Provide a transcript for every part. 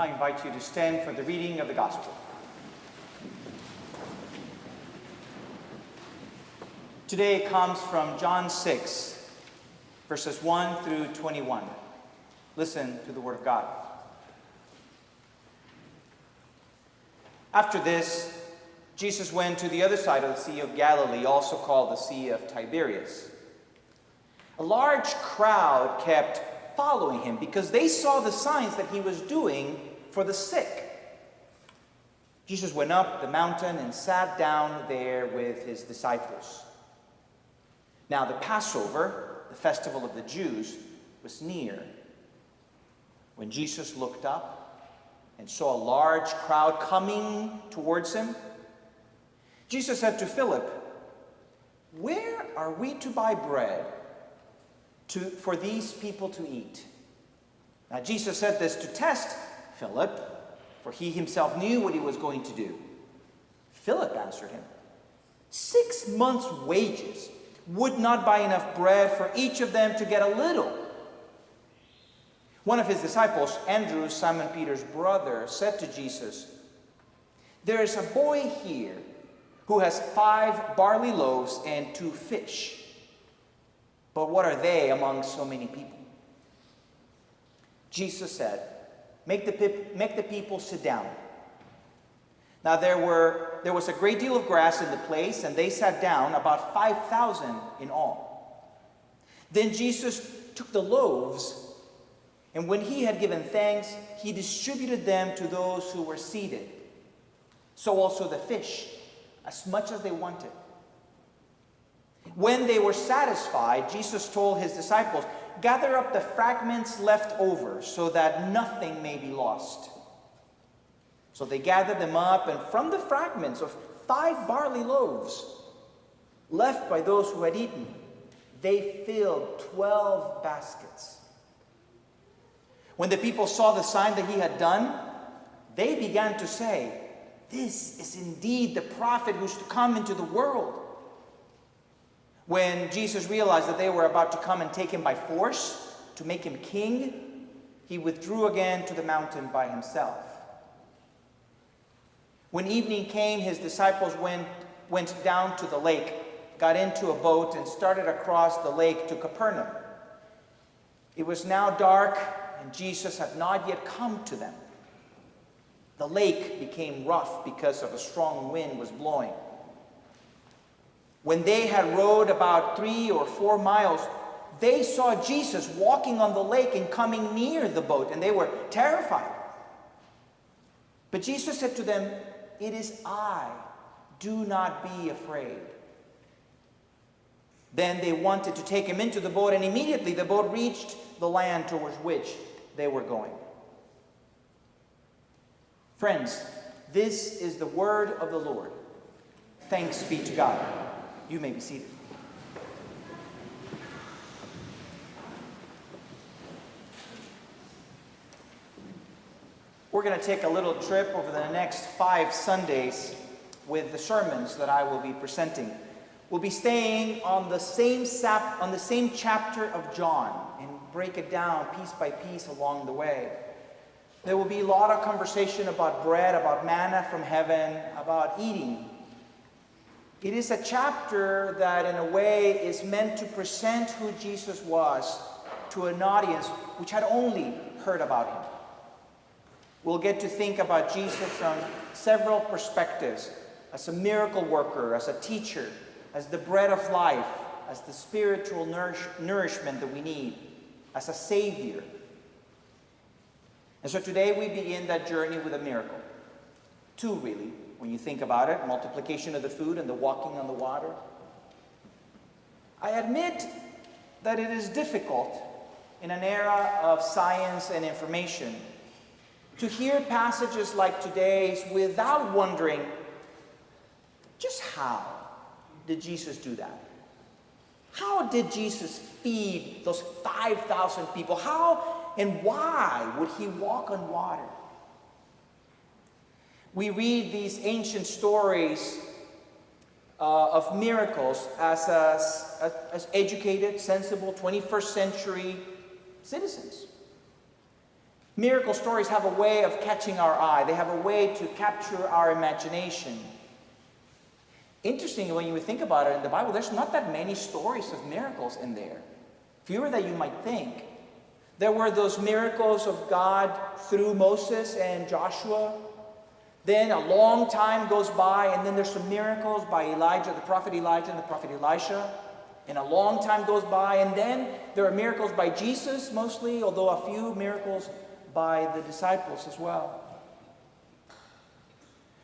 I invite you to stand for the reading of the Gospel. Today comes from John 6, verses 1 through 21. Listen to the Word of God. After this, Jesus went to the other side of the Sea of Galilee, also called the Sea of Tiberias. A large crowd kept following him because they saw the signs that he was doing for the sick. Jesus went up the mountain and sat down there with his disciples. Now the Passover, the festival of the Jews, was near. When Jesus looked up and saw a large crowd coming towards him, Jesus said to Philip, "Where are we to buy bread for these people to eat?" Now Jesus said this to test Philip, for he himself knew what he was going to do. Philip answered him, 6 months' wages would not buy enough bread for each of them to get a little. One of his disciples, Andrew, Simon Peter's brother, said to Jesus, "There is a boy here who has 5 barley loaves and 2 fish. But what are they among so many people?" Jesus said, Make the people sit down." Now there was a great deal of grass in the place, and they sat down, about 5,000 in all. Then Jesus took the loaves, and when he had given thanks, he distributed them to those who were seated. So also the fish, as much as they wanted. When they were satisfied, Jesus told his disciples, "Gather up the fragments left over so that nothing may be lost." So they gathered them up, and from the fragments of 5 barley loaves left by those who had eaten, they filled 12 baskets. When the people saw the sign that he had done, they began to say, "This is indeed the prophet who's to come into the world." When Jesus realized that they were about to come and take him by force to make him king, he withdrew again to the mountain by himself. When evening came, his disciples went down to the lake, got into a boat, and started across the lake to Capernaum. It was now dark, and Jesus had not yet come to them. The lake became rough because of a strong wind was blowing. When they had rowed about 3 or 4 miles, they saw Jesus walking on the lake and coming near the boat, and they were terrified. But Jesus said to them, "It is I. Do not be afraid." Then they wanted to take him into the boat, and immediately the boat reached the land towards which they were going. Friends, this is the word of the Lord. Thanks be to God. You may be seated. We're going to take a little trip over the next 5 Sundays with the sermons that I will be presenting. We'll be staying on the same chapter of John and break it down piece by piece along the way. There will be a lot of conversation about bread, about manna from heaven, about eating. It is a chapter that in a way is meant to present who Jesus was to an audience which had only heard about him. We'll get to think about Jesus from several perspectives: as a miracle worker, as a teacher, as the bread of life, as the spiritual nourishment that we need, as a savior. And so today we begin that journey with a miracle. 2 really, when you think about it: multiplication of the food and the walking on the water. I admit that it is difficult in an era of science and information to hear passages like today's without wondering, just how did Jesus do that? How did Jesus feed those 5,000 people? How and why would he walk on water? We read these ancient stories of miracles as educated, sensible 21st century citizens. Miracle stories have a way of catching our eye. They have a way to capture our imagination. Interestingly, when you think about it in the Bible, there's not that many stories of miracles in there. Fewer than you might think. There were those miracles of God through Moses and Joshua. Then a long time goes by, and then there's some miracles by Elijah, the prophet Elijah and the prophet Elisha. And a long time goes by, and then there are miracles by Jesus mostly, although a few miracles by the disciples as well.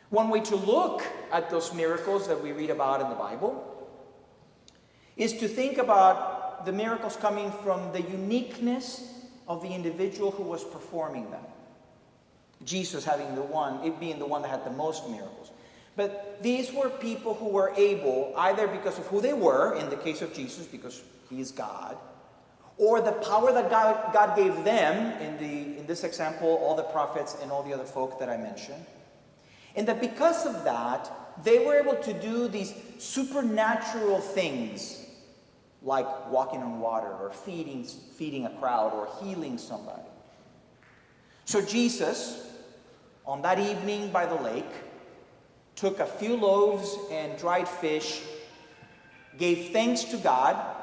One way to look at those miracles that we read about in the Bible is to think about the miracles coming from the uniqueness of the individual who was performing them. Jesus being the one that had the most miracles. But these were people who were able, either because of who they were, in the case of Jesus, because he is God, or the power that God gave them, in this example, all the prophets and all the other folk that I mentioned. And that because of that, they were able to do these supernatural things, like walking on water, or feeding a crowd, or healing somebody. So Jesus, on that evening by the lake, took a few loaves and dried fish, gave thanks to God,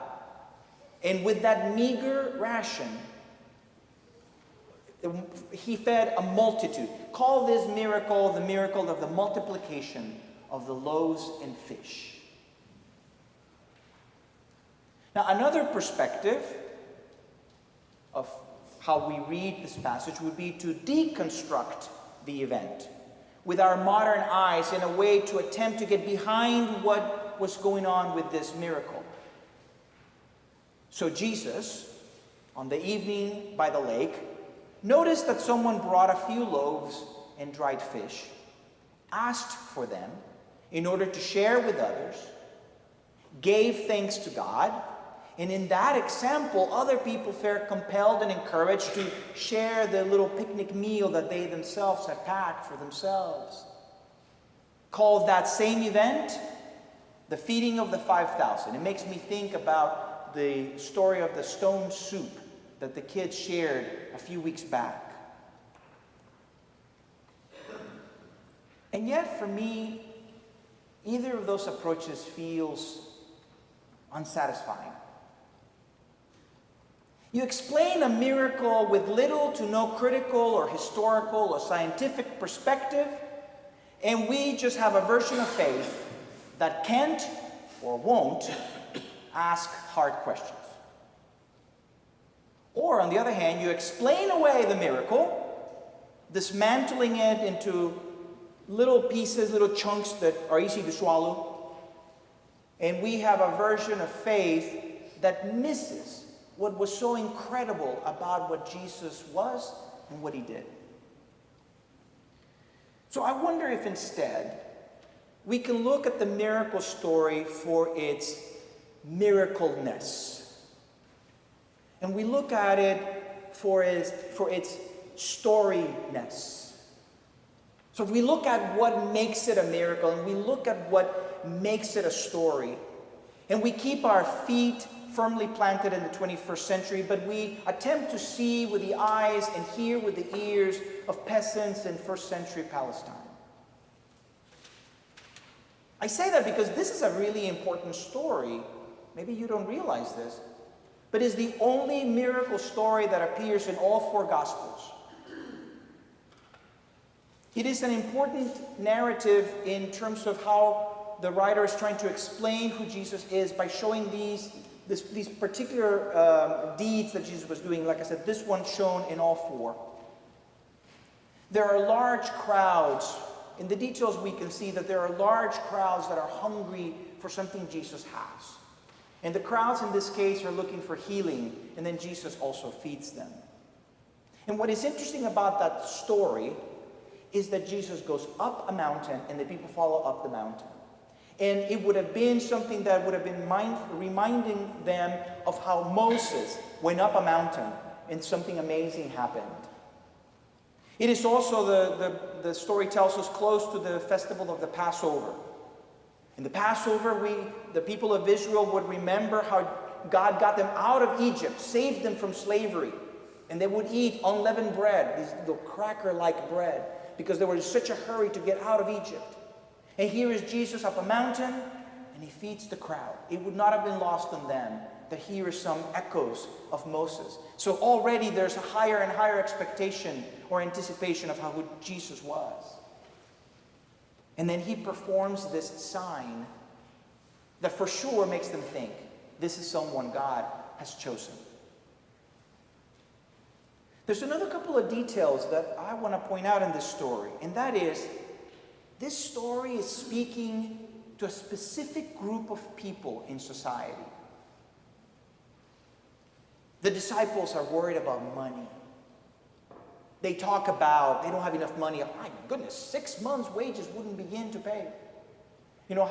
and with that meager ration, he fed a multitude. Call this miracle the miracle of the multiplication of the loaves and fish. Now, another perspective of how we read this passage would be to deconstruct the event with our modern eyes in a way to attempt to get behind what was going on with this miracle. So Jesus, on the evening by the lake, noticed that someone brought a few loaves and dried fish, asked for them in order to share with others, gave thanks to God, and in that example, other people felt compelled and encouraged to share the little picnic meal that they themselves had packed for themselves. Called that same event, the feeding of the 5,000. It makes me think about the story of the stone soup that the kids shared a few weeks back. And yet, for me, either of those approaches feels unsatisfying. You explain a miracle with little to no critical or historical or scientific perspective, and we just have a version of faith that can't or won't ask hard questions. Or, on the other hand, you explain away the miracle, dismantling it into little pieces, little chunks that are easy to swallow, and we have a version of faith that misses what was so incredible about what Jesus was and what he did. So I wonder if instead we can look at the miracle story for its miracleness. And we look at it for its storyness. So if we look at what makes it a miracle, and we look at what makes it a story, and we keep our feet firmly planted in the 21st century, but we attempt to see with the eyes and hear with the ears of peasants in first century Palestine. I say that because this is a really important story. Maybe you don't realize this, but it's the only miracle story that appears in all four Gospels. It is an important narrative in terms of how the writer is trying to explain who Jesus is by showing these particular deeds that Jesus was doing. Like I said, this one's shown in all four. There are large crowds. In the details we can see that there are large crowds that are hungry for something Jesus has. And the crowds in this case are looking for healing, and then Jesus also feeds them. And what is interesting about that story is that Jesus goes up a mountain and the people follow up the mountain. And it would have been something that would have been reminding them of how Moses went up a mountain and something amazing happened. It is also, the story tells us, close to the festival of the Passover. In the Passover, the people of Israel would remember how God got them out of Egypt, saved them from slavery. And they would eat unleavened bread, these little cracker-like bread, because they were in such a hurry to get out of Egypt. And here is Jesus up a mountain, and he feeds the crowd. It would not have been lost on them that here are some echoes of Moses. So already there's a higher and higher expectation or anticipation of how good Jesus was. And then he performs this sign that for sure makes them think, this is someone God has chosen. There's another couple of details that I want to point out in this story, and that is, this story is speaking to a specific group of people in society. The disciples are worried about money. They talk about they don't have enough money. Oh my goodness, 6 months' wages wouldn't begin to pay. You know,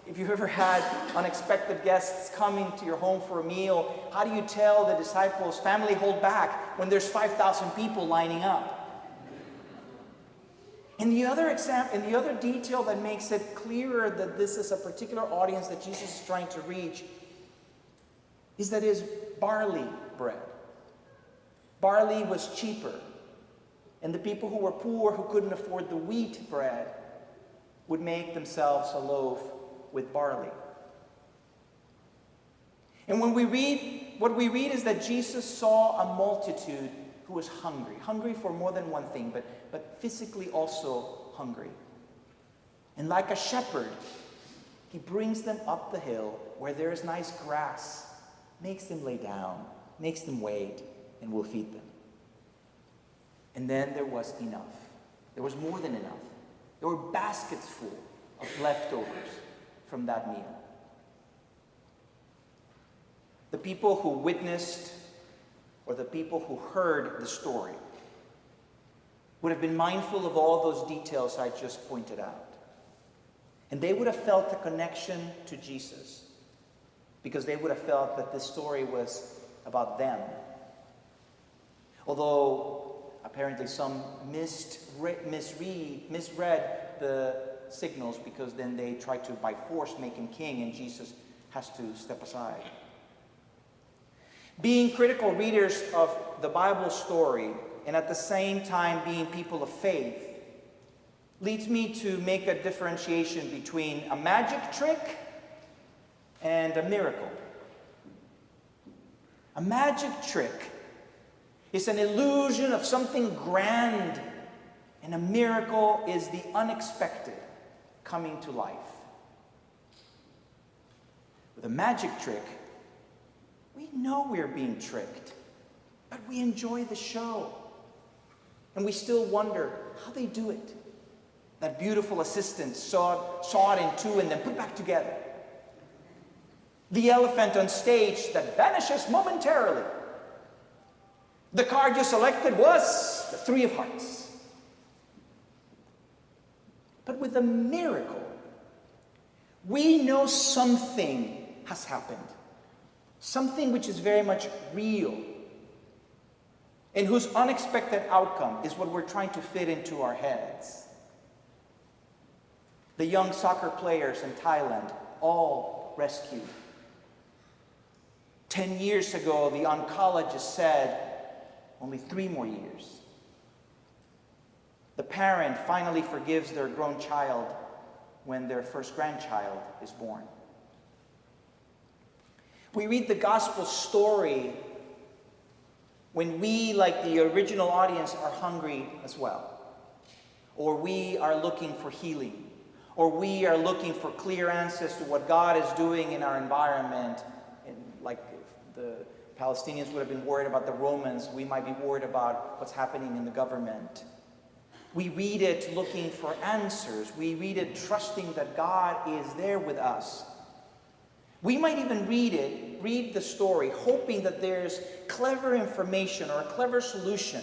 if you've ever had unexpected guests coming to your home for a meal, how do you tell the disciples, family, hold back when there's 5,000 people lining up? And the other detail that makes it clearer that this is a particular audience that Jesus is trying to reach is that it is barley bread. Barley was cheaper, and the people who were poor, who couldn't afford the wheat bread, would make themselves a loaf with barley. And when we read, what we read is that Jesus saw a multitude who was hungry for more than one thing, but physically also hungry. And like a shepherd, he brings them up the hill where there is nice grass, makes them lay down, makes them wait, and will feed them. And then there was enough. There was more than enough. There were baskets full of leftovers from that meal. The people who witnessed, or the people who heard the story, would have been mindful of all those details I just pointed out. And they would have felt a connection to Jesus, because they would have felt that this story was about them. Although apparently some misread the signals, because then they tried to by force make him king, and Jesus has to step aside. Being critical readers of the Bible story, and at the same time being people of faith, leads me to make a differentiation between a magic trick and a miracle. A magic trick is an illusion of something grand, and a miracle is the unexpected coming to life. With a magic trick, we know we're being tricked, but we enjoy the show. And we still wonder how they do it. That beautiful assistant saw it in two and then put it back together. The elephant on stage that vanishes momentarily. The card you selected was the 3 of hearts. But with a miracle, we know something has happened. Something which is very much real, and whose unexpected outcome is what we're trying to fit into our heads. The young soccer players in Thailand, all rescued. 10 years ago, the oncologist said, only 3 more years. The parent finally forgives their grown child when their first grandchild is born. We read the gospel story when we, like the original audience, are hungry as well. Or we are looking for healing. Or we are looking for clear answers to what God is doing in our environment. And like if the Palestinians would have been worried about the Romans, we might be worried about what's happening in the government. We read it looking for answers. We read it trusting that God is there with us. We might even read the story, hoping that there's clever information or a clever solution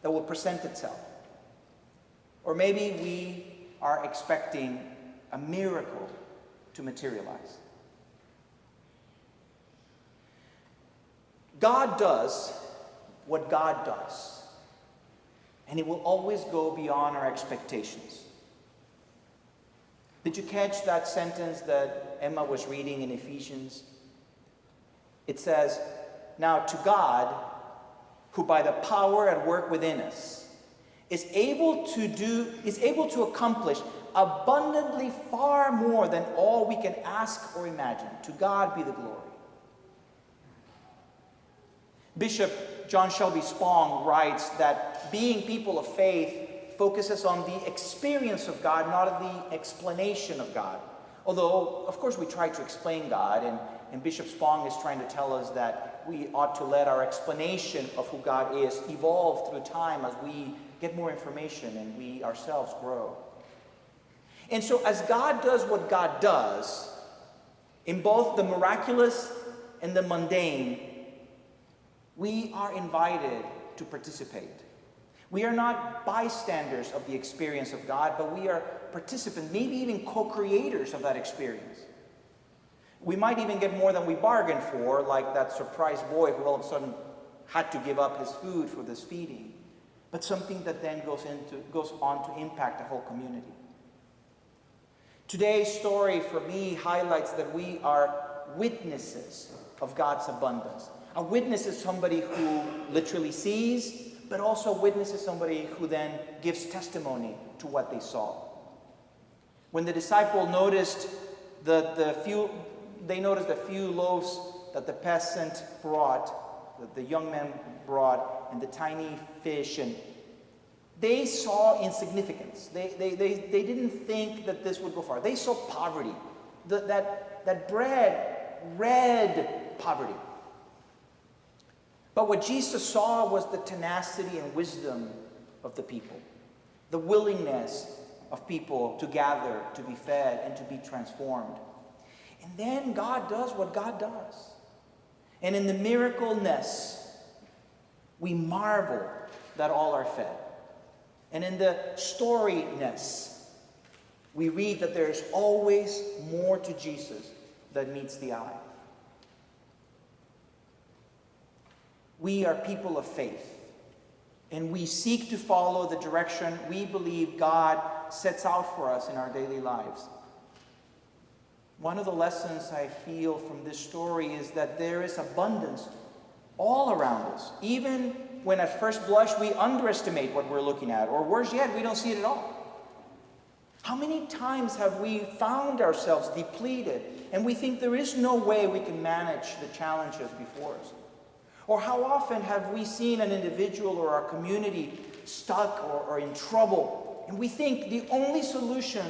that will present itself. Or maybe we are expecting a miracle to materialize. God does what God does, and it will always go beyond our expectations. Did you catch that sentence that Emma was reading in Ephesians? It says, now to God, who by the power at work within us is able to accomplish abundantly far more than all we can ask or imagine. To God be the glory. Bishop John Shelby Spong writes that being people of faith focuses on the experience of God, not on the explanation of God. Although, of course, we try to explain God, and Bishop Spong is trying to tell us that we ought to let our explanation of who God is evolve through time as we get more information and we ourselves grow. And so as God does what God does, in both the miraculous and the mundane, we are invited to participate. We are not bystanders of the experience of God, but we are participants, maybe even co-creators of that experience. We might even get more than we bargained for, like that surprised boy who all of a sudden had to give up his food for this feeding, but something that then goes on to impact the whole community. Today's story for me highlights that we are witnesses of God's abundance. A witness is somebody who literally sees, but also witnesses somebody who then gives testimony to what they saw. When the disciple noticed the few loaves that the peasant brought, that the young man brought, and the tiny fish, and they saw insignificance. They didn't think that this would go far. They saw poverty. That bread read poverty. But what Jesus saw was the tenacity and wisdom of the people, the willingness of people to gather, to be fed, and to be transformed. And then God does what God does. And in the miracleness, we marvel that all are fed. And in the storyness, we read that there's always more to Jesus than meets the eye. We are people of faith, and we seek to follow the direction we believe God sets out for us in our daily lives. One of the lessons I feel from this story is that there is abundance all around us, even when at first blush we underestimate what we're looking at, or worse yet, we don't see it at all. How many times have we found ourselves depleted, and we think there is no way we can manage the challenges before us? Or how often have we seen an individual or our community stuck or in trouble, and we think the only solution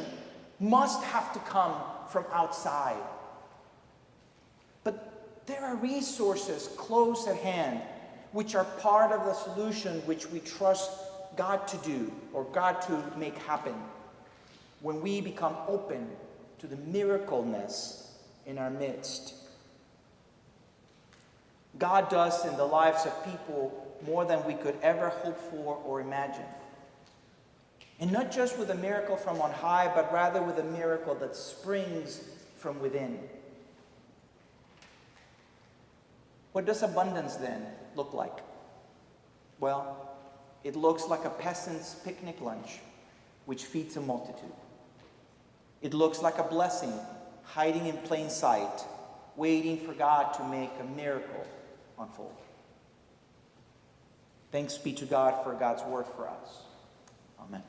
must have to come from outside? But there are resources close at hand which are part of the solution which we trust God to do or God to make happen when we become open to the miracleness in our midst. God does in the lives of people more than we could ever hope for or imagine. And not just with a miracle from on high, but rather with a miracle that springs from within. What does abundance then look like? Well, it looks like a peasant's picnic lunch, which feeds a multitude. It looks like a blessing hiding in plain sight, waiting for God to make a miracle unfold. Thanks be to God for God's word for us. Amen.